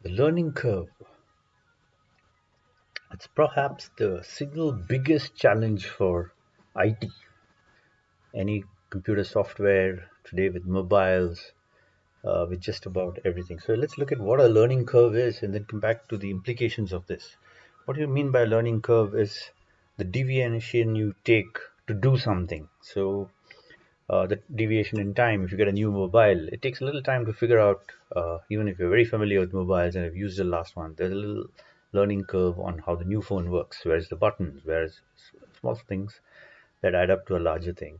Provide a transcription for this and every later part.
The learning curve. It's perhaps the single biggest challenge for IT. Any computer software today with mobiles, with just about everything. So let's look at what a learning curve is and then come back to the implications of this. What do you mean by learning curve is the deviation you take to do something. So the deviation in time, if you get a new mobile, it takes a little time to figure out, even if you're very familiar with mobiles and have used the last one, there's a little learning curve on how the new phone works, where's the buttons, where's small things that add up to a larger thing.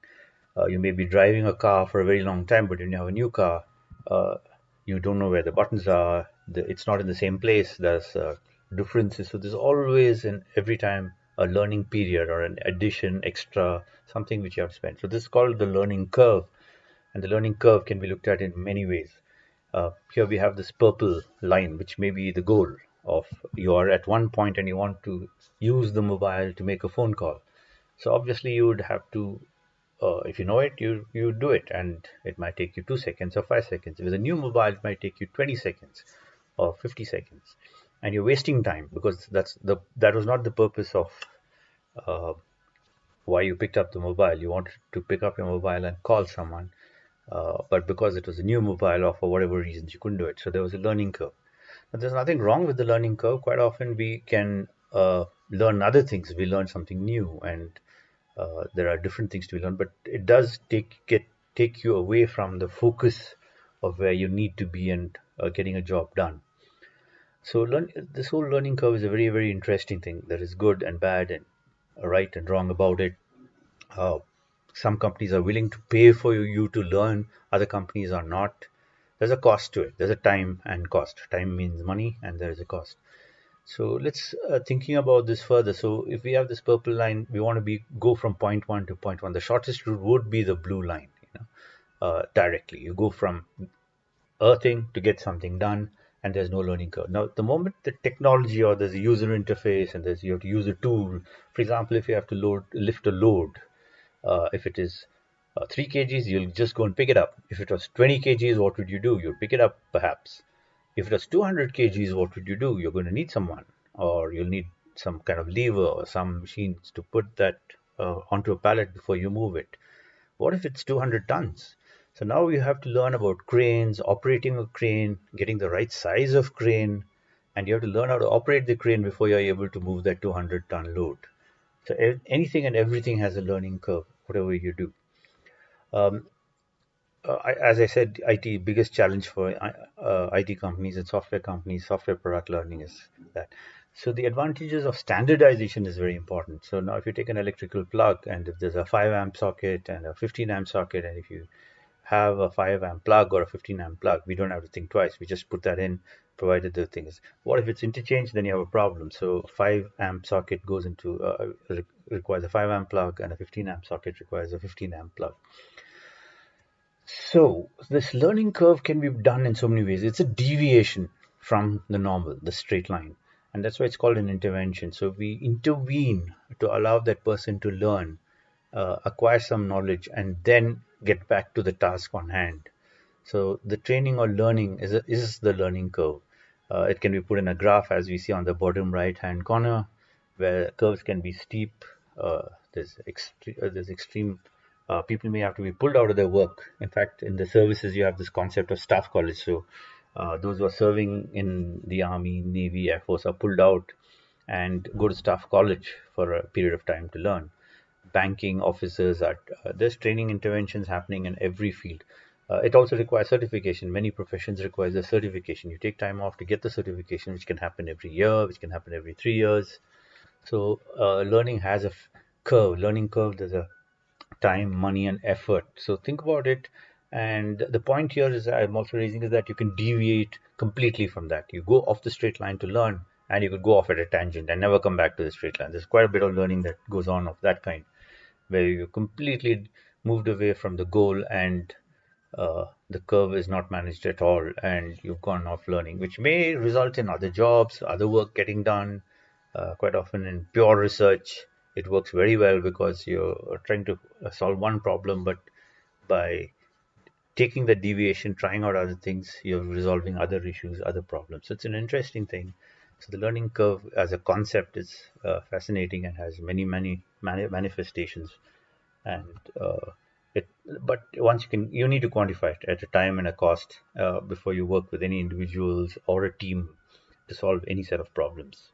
You may be driving a car for a very long time, but when you have a new car, uh, you don't know where the buttons are. It's not in the same place. There's differences. So there's always and every time a learning period or an addition, extra, something which you have to spend. So this is called the learning curve. And the learning curve can be looked at in many ways. Here we have this purple line, which may be the goal of you are at one point and you want to use the mobile to make a phone call. So obviously you would have to, if you know it, you do it, and it might take you 2 seconds or 5 seconds. With a new mobile, it might take you 20 seconds or 50 seconds, and you're wasting time because that was not the purpose of uh, why you picked up the mobile. You wanted to pick up your mobile and call someone, but because it was a new mobile or for whatever reasons you couldn't do it. So there was a learning curve. But there's nothing wrong with the learning curve. Quite often we can learn other things. We learn something new, and there are different things to learn, but it does take you away from the focus of where you need to be and getting a job done. So this whole learning curve is a very, very interesting thing. There is good and bad and right and wrong about it. Uh, some companies are willing to pay for you to learn, other companies are not. There's a cost to it. There's a time and cost. Time means money, and there is a cost. So let's thinking about this further. So if we have this purple line, we want to go from point one to point one. The shortest route would be the blue line, directly. You go from earthing to get something done, and there's no learning curve. Now, the moment the technology or there's a user interface and you have to use a tool, for example, if you have to lift a load, if it is 3 kgs, you'll just go and pick it up. If it was 20 kgs, what would you do? You'll pick it up perhaps. If it was 200 kgs, what would you do? You're going to need someone, or you'll need some kind of lever or some machines to put that onto a pallet before you move it. What if it's 200 tons? So now you have to learn about cranes, operating a crane, getting the right size of crane, and you have to learn how to operate the crane before you're able to move that 200-ton load. So anything and everything has a learning curve, whatever you do. Um, as I said, IT biggest challenge for IT companies and software companies, software product learning is that. So the advantages of standardization is very important. So now if you take an electrical plug and if there's a 5 amp socket and a 15 amp socket, and if you have a 5 amp plug or a 15 amp plug, we don't have to think twice. We just put that in, provided the thing is. What if it's interchanged? Then you have a problem. So 5 amp socket goes into requires a 5 amp plug, and a 15 amp socket requires a 15 amp plug. So this learning curve can be done in so many ways. It's a deviation from the normal, the straight line. And that's why it's called an intervention. So we intervene to allow that person to learn, acquire some knowledge, and then get back to the task on hand. So the training or learning is the learning curve. It can be put in a graph as we see on the bottom right hand corner, where curves can be steep. There's extreme. People may have to be pulled out of their work. In fact, in the services, you have this concept of staff college. So those who are serving in the Army, Navy, Air Force are pulled out and go to staff college for a period of time to learn. Banking officers are there's training interventions happening in every field. It also requires certification. Many professions require a certification. You take time off to get the certification, which can happen every year, which can happen every 3 years. So learning has a curve. Learning curve. There's a time, money, and effort. So think about it. And the point here is I'm also raising is that you can deviate completely from that. You go off the straight line to learn, and you could go off at a tangent and never come back to the straight line. There's quite a bit of learning that goes on of that kind, where you completely moved away from the goal, and the curve is not managed at all, and you've gone off learning, which may result in other jobs, other work getting done. Quite often in pure research, it works very well because you're trying to solve one problem, but by taking the deviation, trying out other things, you're resolving other issues, other problems. So it's an interesting thing. So the learning curve as a concept is fascinating and has many manifestations. And it, but once you need to quantify it at a time and a cost before you work with any individuals or a team to solve any set of problems.